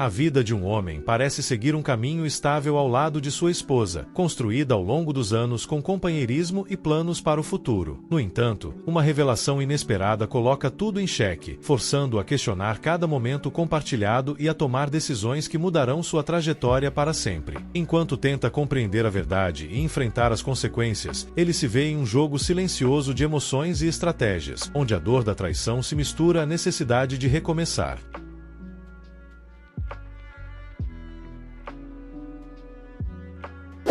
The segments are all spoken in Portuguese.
A vida de um homem parece seguir um caminho estável ao lado de sua esposa, construída ao longo dos anos com companheirismo e planos para o futuro. No entanto, uma revelação inesperada coloca tudo em xeque, forçando-o a questionar cada momento compartilhado e a tomar decisões que mudarão sua trajetória para sempre. Enquanto tenta compreender a verdade e enfrentar as consequências, ele se vê em um jogo silencioso de emoções e estratégias, onde a dor da traição se mistura à necessidade de recomeçar.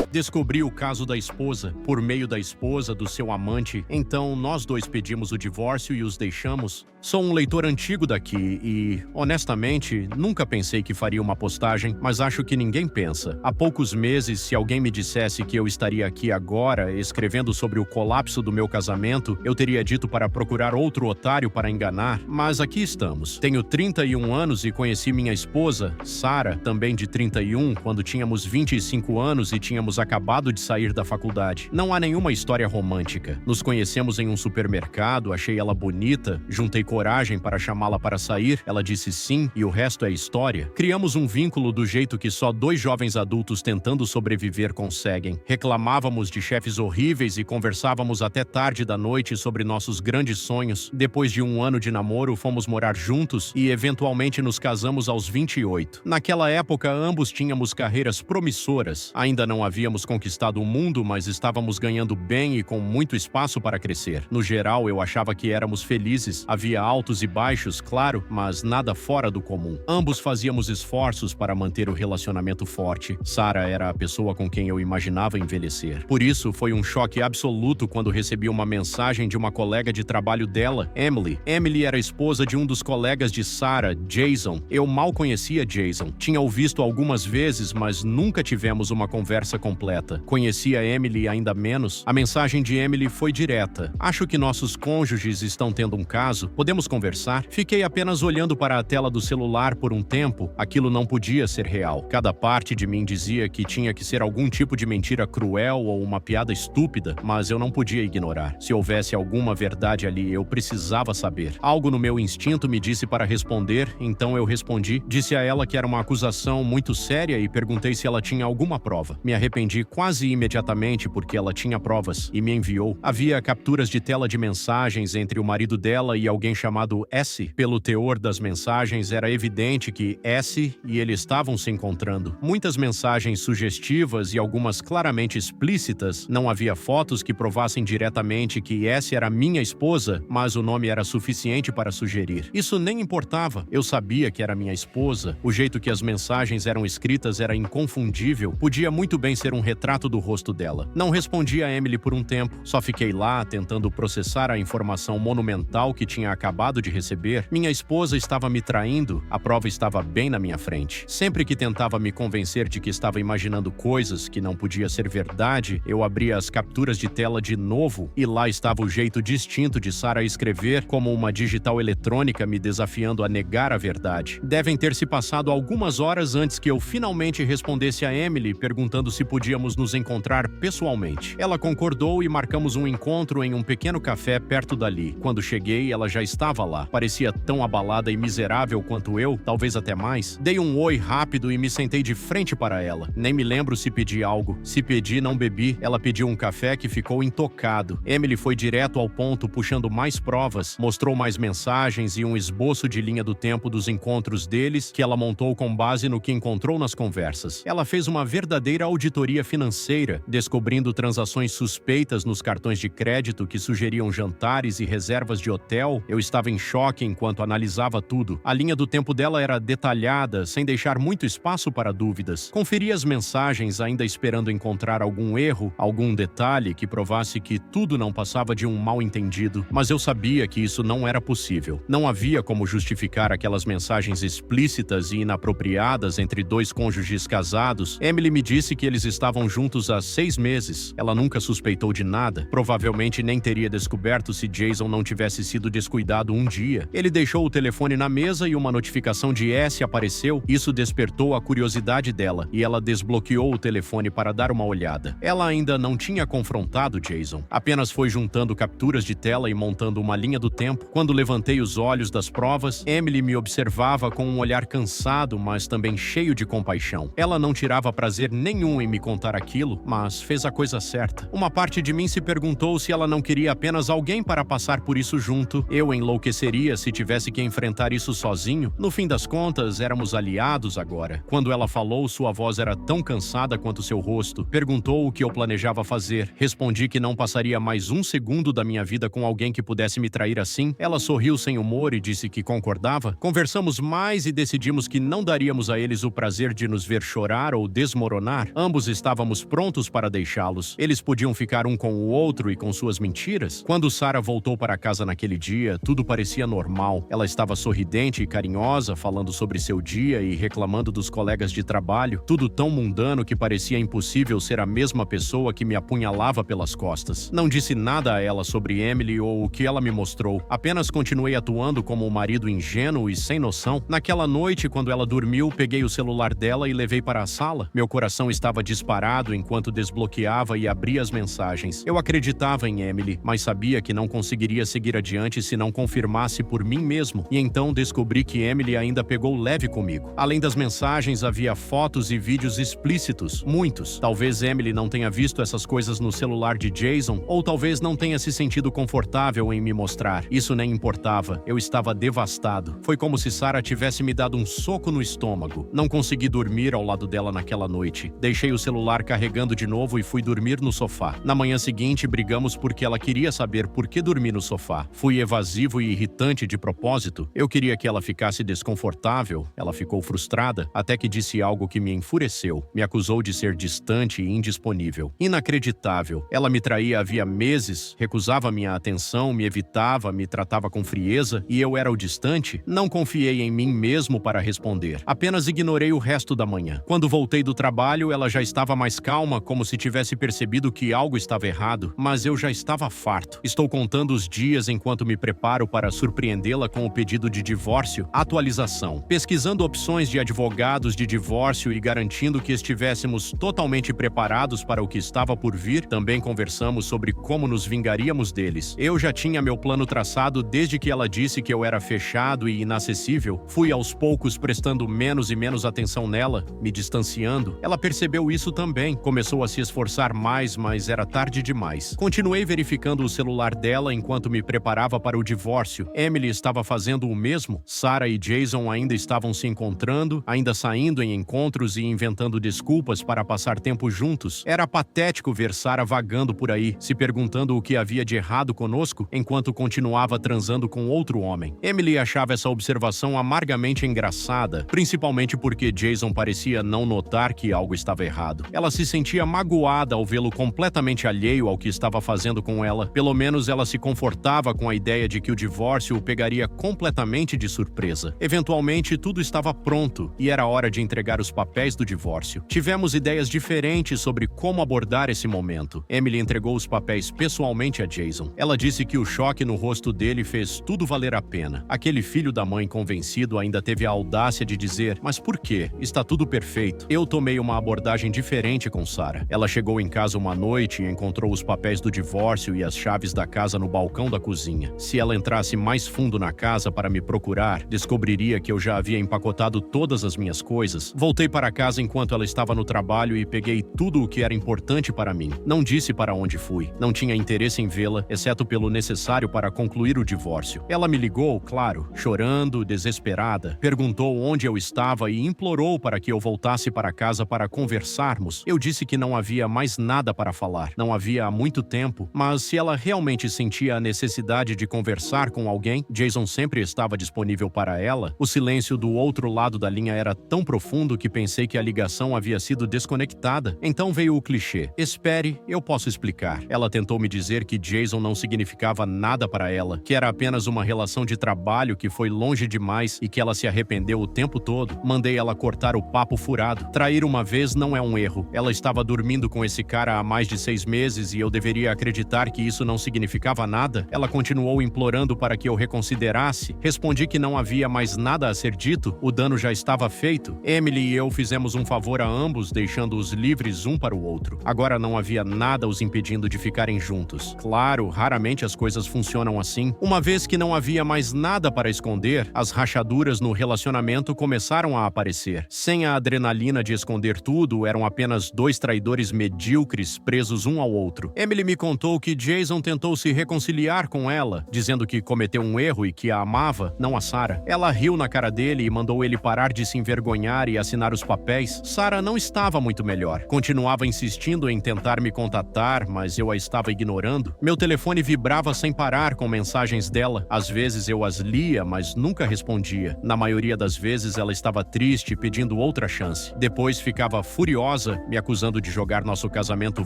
Descobri o caso da esposa, por meio da esposa do seu amante, então nós dois pedimos o divórcio e os deixamos. Sou um leitor antigo daqui e, honestamente, nunca pensei que faria uma postagem, mas acho que ninguém pensa. Há poucos meses, se alguém me dissesse que eu estaria aqui agora, escrevendo sobre o colapso do meu casamento, eu teria dito para procurar outro otário para enganar, mas aqui estamos. Tenho 31 anos e conheci minha esposa, Sarah, também de 31, quando tínhamos 25 anos e tínhamos acabado de sair da faculdade. Não há nenhuma história romântica. Nos conhecemos em um supermercado, achei ela bonita, juntei coragem para chamá-la para sair, ela disse sim e o resto é história. Criamos um vínculo do jeito que só dois jovens adultos tentando sobreviver conseguem. Reclamávamos de chefes horríveis e conversávamos até tarde da noite sobre nossos grandes sonhos. Depois de um ano de namoro, fomos morar juntos e eventualmente nos casamos aos 28. Naquela época, ambos tínhamos carreiras promissoras. Ainda não havíamos conquistado o mundo, mas estávamos ganhando bem e com muito espaço para crescer. No geral, eu achava que éramos felizes. Havia altos e baixos, claro, mas nada fora do comum. Ambos fazíamos esforços para manter o relacionamento forte. Sarah era a pessoa com quem eu imaginava envelhecer. Por isso, foi um choque absoluto quando recebi uma mensagem de uma colega de trabalho dela, Emily. Emily era esposa de um dos colegas de Sarah, Jason. Eu mal conhecia Jason. Tinha o visto algumas vezes, mas nunca tivemos uma conversa completa. Conhecia Emily ainda menos. A mensagem de Emily foi direta. Acho que nossos cônjuges estão tendo um caso. Podemos conversar? Fiquei apenas olhando para a tela do celular por um tempo. Aquilo não podia ser real. Cada parte de mim dizia que tinha que ser algum tipo de mentira cruel ou uma piada estúpida, mas eu não podia ignorar. Se houvesse alguma verdade ali, eu precisava saber. Algo no meu instinto me disse para responder, então eu respondi. Disse a ela que era uma acusação muito séria e perguntei se ela tinha alguma prova. Me arrependi quase imediatamente porque ela tinha provas e me enviou. Havia capturas de tela de mensagens entre o marido dela e alguém chamado S. Pelo teor das mensagens, era evidente que S e ele estavam se encontrando. Muitas mensagens sugestivas e algumas claramente explícitas. Não havia fotos que provassem diretamente que S era minha esposa, mas o nome era suficiente para sugerir. Isso nem importava. Eu sabia que era minha esposa. O jeito que as mensagens eram escritas era inconfundível. Podia muito bem ser um retrato do rosto dela. Não respondi a Emily por um tempo. Só fiquei lá, tentando processar a informação monumental que tinha acabado de receber. Minha esposa estava me traindo. A prova estava bem na minha frente. Sempre que tentava me convencer de que estava imaginando coisas que não podia ser verdade, eu abria as capturas de tela de novo e lá estava o jeito distinto de Sarah escrever, como uma digital eletrônica me desafiando a negar a verdade. Devem ter se passado algumas horas antes que eu finalmente respondesse a Emily, perguntando se podíamos nos encontrar pessoalmente. Ela concordou e marcamos um encontro em um pequeno café perto dali. Quando cheguei, ela já estava lá. Parecia tão abalada e miserável quanto eu, talvez até mais. Dei um oi rápido e me sentei de frente para ela. Nem me lembro se pedi algo. Se pedi, não bebi. Ela pediu um café que ficou intocado. Emily foi direto ao ponto, puxando mais provas, mostrou mais mensagens e um esboço de linha do tempo dos encontros deles que ela montou com base no que encontrou nas conversas. Ela fez uma verdadeira auditoria financeira, descobrindo transações suspeitas nos cartões de crédito que sugeriam jantares e reservas de hotel. Eu estava em choque enquanto analisava tudo. A linha do tempo dela era detalhada, sem deixar muito espaço para dúvidas. Conferi as mensagens ainda esperando encontrar algum erro, algum detalhe que provasse que tudo não passava de um mal-entendido, mas eu sabia que isso não era possível. Não havia como justificar aquelas mensagens explícitas e inapropriadas entre dois cônjuges casados. Emily me disse que eles estavam estavam juntos há 6 meses. Ela nunca suspeitou de nada. Provavelmente nem teria descoberto se Jason não tivesse sido descuidado um dia. Ele deixou o telefone na mesa e uma notificação de S apareceu. Isso despertou a curiosidade dela e ela desbloqueou o telefone para dar uma olhada. Ela ainda não tinha confrontado Jason. Apenas foi juntando capturas de tela e montando uma linha do tempo. Quando levantei os olhos das provas, Emily me observava com um olhar cansado, mas também cheio de compaixão. Ela não tirava prazer nenhum em me contar aquilo, mas fez a coisa certa. Uma parte de mim se perguntou se ela não queria apenas alguém para passar por isso junto. Eu enlouqueceria se tivesse que enfrentar isso sozinho. No fim das contas, éramos aliados agora. Quando ela falou, sua voz era tão cansada quanto seu rosto. Perguntou o que eu planejava fazer. Respondi que não passaria mais um segundo da minha vida com alguém que pudesse me trair assim. Ela sorriu sem humor e disse que concordava. Conversamos mais e decidimos que não daríamos a eles o prazer de nos ver chorar ou desmoronar. Ambos estávamos prontos para deixá-los. Eles podiam ficar um com o outro e com suas mentiras. Quando Sarah voltou para casa naquele dia, tudo parecia normal. Ela estava sorridente e carinhosa, falando sobre seu dia e reclamando dos colegas de trabalho. Tudo tão mundano que parecia impossível ser a mesma pessoa que me apunhalava pelas costas. Não disse nada a ela sobre Emily ou o que ela me mostrou. Apenas continuei atuando como um marido ingênuo e sem noção. Naquela noite, quando ela dormiu, peguei o celular dela e levei para a sala. Meu coração estava disparado enquanto desbloqueava e abria as mensagens. Eu acreditava em Emily, mas sabia que não conseguiria seguir adiante se não confirmasse por mim mesmo. E então descobri que Emily ainda pegou leve comigo. Além das mensagens, havia fotos e vídeos explícitos. Muitos. Talvez Emily não tenha visto essas coisas no celular de Jason, ou talvez não tenha se sentido confortável em me mostrar. Isso nem importava. Eu estava devastado. Foi como se Sarah tivesse me dado um soco no estômago. Não consegui dormir ao lado dela naquela noite. Deixei o celular carregando de novo e fui dormir no sofá. Na manhã seguinte, brigamos porque ela queria saber por que dormi no sofá. Fui evasivo e irritante de propósito. Eu queria que ela ficasse desconfortável. Ela ficou frustrada, até que disse algo que me enfureceu. Me acusou de ser distante e indisponível. Inacreditável. Ela me traía havia meses, recusava minha atenção, me evitava, me tratava com frieza e eu era o distante. Não confiei em mim mesmo para responder. Apenas ignorei o resto da manhã. Quando voltei do trabalho, ela já estava mais calma, como se tivesse percebido que algo estava errado, mas eu já estava farto. Estou contando os dias enquanto me preparo para surpreendê-la com o pedido de divórcio. Atualização. Pesquisando opções de advogados de divórcio e garantindo que estivéssemos totalmente preparados para o que estava por vir, também conversamos sobre como nos vingaríamos deles. Eu já tinha meu plano traçado desde que ela disse que eu era fechado e inacessível. Fui aos poucos prestando menos e menos atenção nela, me distanciando. Ela percebeu isso também. Começou a se esforçar mais, mas era tarde demais. Continuei verificando o celular dela enquanto me preparava para o divórcio. Emily estava fazendo o mesmo. Sarah e Jason ainda estavam se encontrando, ainda saindo em encontros e inventando desculpas para passar tempo juntos. Era patético ver Sarah vagando por aí, se perguntando o que havia de errado conosco, enquanto continuava transando com outro homem. Emily achava essa observação amargamente engraçada, principalmente porque Jason parecia não notar que algo estava errado. Ela se sentia magoada ao vê-lo completamente alheio ao que estava fazendo com ela. Pelo menos ela se confortava com a ideia de que o divórcio o pegaria completamente de surpresa. Eventualmente, tudo estava pronto e era hora de entregar os papéis do divórcio. Tivemos ideias diferentes sobre como abordar esse momento. Emily entregou os papéis pessoalmente a Jason. Ela disse que o choque no rosto dele fez tudo valer a pena. Aquele filho da mãe convencido ainda teve a audácia de dizer: "Mas por quê? Está tudo perfeito." Eu tomei uma abordagem diferente com Sarah. Ela chegou em casa uma noite e encontrou os papéis do divórcio e as chaves da casa no balcão da cozinha. Se ela entrasse mais fundo na casa para me procurar, descobriria que eu já havia empacotado todas as minhas coisas. Voltei para casa enquanto ela estava no trabalho e peguei tudo o que era importante para mim. Não disse para onde fui. Não tinha interesse em vê-la, exceto pelo necessário para concluir o divórcio. Ela me ligou, claro, chorando, desesperada. Perguntou onde eu estava e implorou para que eu voltasse para casa para conversarmos. Eu disse que não havia mais nada para falar. Não havia há muito tempo, mas se ela realmente sentia a necessidade de conversar com alguém, Jason sempre estava disponível para ela. O silêncio do outro lado da linha era tão profundo que pensei que a ligação havia sido desconectada. Então veio o clichê: "Espere, eu posso explicar." Ela tentou me dizer que Jason não significava nada para ela, que era apenas uma relação de trabalho que foi longe demais e que ela se arrependeu o tempo todo. Mandei ela cortar o papo furado. Trair uma vez não é um erro. erro. Ela estava dormindo com esse cara há mais de 6 meses e eu deveria acreditar que isso não significava nada? Ela continuou implorando para que eu reconsiderasse. Respondi que não havia mais nada a ser dito, o dano já estava feito. Emily e eu fizemos um favor a ambos, deixando-os livres um para o outro. Agora não havia nada os impedindo de ficarem juntos. Claro, raramente as coisas funcionam assim. Uma vez que não havia mais nada para esconder, as rachaduras no relacionamento começaram a aparecer. Sem a adrenalina de esconder tudo, eram apenas 2 traidores medíocres presos um ao outro. Emily me contou que Jason tentou se reconciliar com ela, dizendo que cometeu um erro e que a amava, não a Sarah. Ela riu na cara dele e mandou ele parar de se envergonhar e assinar os papéis. Sarah não estava muito melhor. Continuava insistindo em tentar me contatar, mas eu a estava ignorando. Meu telefone vibrava sem parar com mensagens dela. Às vezes eu as lia, mas nunca respondia. Na maioria das vezes ela estava triste, pedindo outra chance. Depois ficava furiosa, me acusando de jogar nosso casamento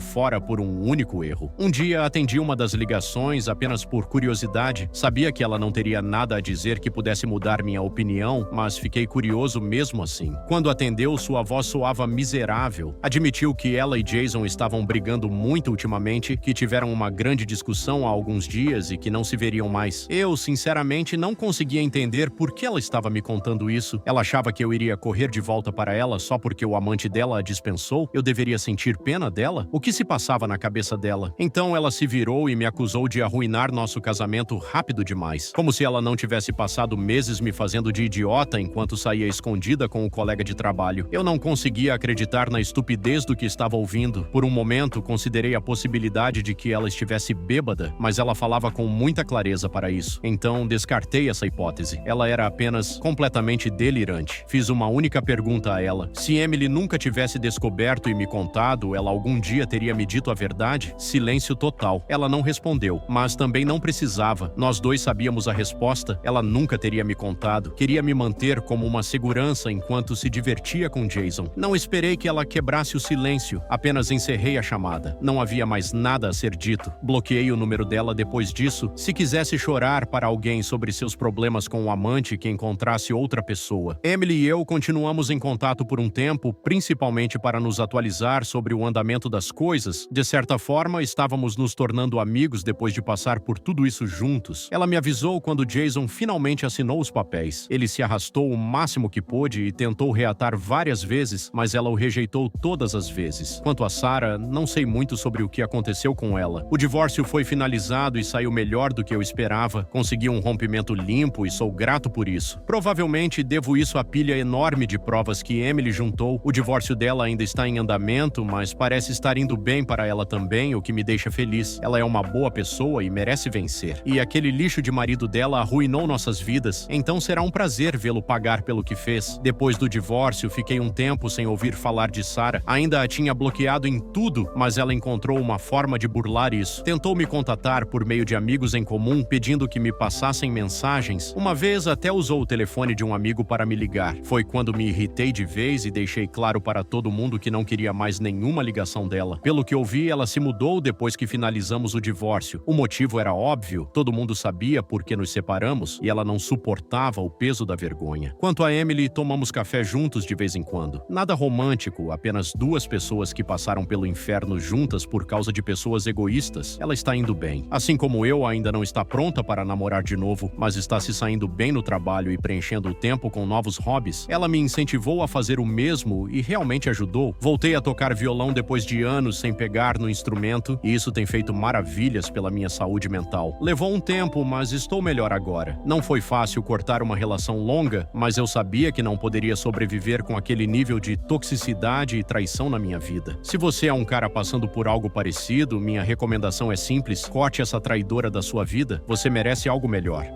fora por um único erro. Um dia atendi uma das ligações apenas por curiosidade. Sabia que ela não teria nada a dizer que pudesse mudar minha opinião, mas fiquei curioso mesmo assim. Quando atendeu, sua voz soava miserável. Admitiu que ela e Jason estavam brigando muito ultimamente, que tiveram uma grande discussão há alguns dias e que não se veriam mais. Eu, sinceramente, não conseguia entender por que ela estava me contando isso. Ela achava que eu iria correr de volta para ela só porque o amante dela a dispensou? Eu deveria sentir pena dela? O que se passava na cabeça dela? Então ela se virou e me acusou de arruinar nosso casamento rápido demais. Como se ela não tivesse passado meses me fazendo de idiota enquanto saía escondida com o colega de trabalho. Eu não conseguia acreditar na estupidez do que estava ouvindo. Por um momento, considerei a possibilidade de que ela estivesse bêbada, mas ela falava com muita clareza para isso. Então, descartei essa hipótese. Ela era apenas completamente delirante. Fiz uma única pergunta a ela. Se Emily nunca tivesse descoberto e me contado, ela algum dia teria me dito a verdade? Silêncio total. Ela não respondeu, mas também não precisava. Nós dois sabíamos a resposta. Ela nunca teria me contado. Queria me manter como uma segurança enquanto se divertia com Jason. Não esperei que ela quebrasse o silêncio. Apenas encerrei a chamada. Não havia mais nada a ser dito. Bloqueei o número dela depois disso. Se quisesse chorar para alguém sobre seus problemas com o amante que encontrasse outra pessoa. Emily e eu continuamos em contato por um tempo, principalmente para nos atualizar sobre o andamento das coisas. De certa forma, estávamos nos tornando amigos depois de passar por tudo isso juntos. Ela me avisou quando Jason finalmente assinou os papéis. Ele se arrastou o máximo que pôde e tentou reatar várias vezes, mas ela o rejeitou todas as vezes. Quanto a Sarah, não sei muito sobre o que aconteceu com ela. O divórcio foi finalizado e saiu melhor do que eu esperava. Consegui um rompimento limpo e sou grato por isso. Provavelmente devo isso à pilha enorme de provas que Emily juntou. O divórcio dela ainda está em andamento, mas parece estar indo bem para ela também, o que me deixa feliz. Ela é uma boa pessoa e merece vencer. E aquele lixo de marido dela arruinou nossas vidas, então será um prazer vê-lo pagar pelo que fez. Depois do divórcio, fiquei um tempo sem ouvir falar de Sarah. Ainda a tinha bloqueado em tudo, mas ela encontrou uma forma de burlar isso. Tentou me contatar por meio de amigos em comum, pedindo que me passassem mensagens. Uma vez até usou o telefone de um amigo para me ligar. Foi quando me irritei de vez e deixei claro para todo mundo que não queria mais nenhuma ligação dela. Pelo que ouvi, ela se mudou depois que finalizamos o divórcio. O motivo era óbvio, todo mundo sabia por que nos separamos e ela não suportava o peso da vergonha. Quanto a Emily, tomamos café juntos de vez em quando. Nada romântico, apenas 2 pessoas que passaram pelo inferno juntas por causa de pessoas egoístas. Ela está indo bem. Assim como eu, ainda não está pronta para namorar de novo, mas está se saindo bem no trabalho e preenchendo o tempo com novos hobbies. Ela me incentivou a fazer o mesmo e realmente ajudou. Voltei a tocar violão depois de anos sem pegar no instrumento e isso tem feito maravilhas pela minha saúde mental. Levou um tempo, mas estou melhor agora. Não foi fácil cortar uma relação longa, mas eu sabia que não poderia sobreviver com aquele nível de toxicidade e traição na minha vida. Se você é um cara passando por algo parecido, minha recomendação é simples: corte essa traidora da sua vida. Você merece algo melhor.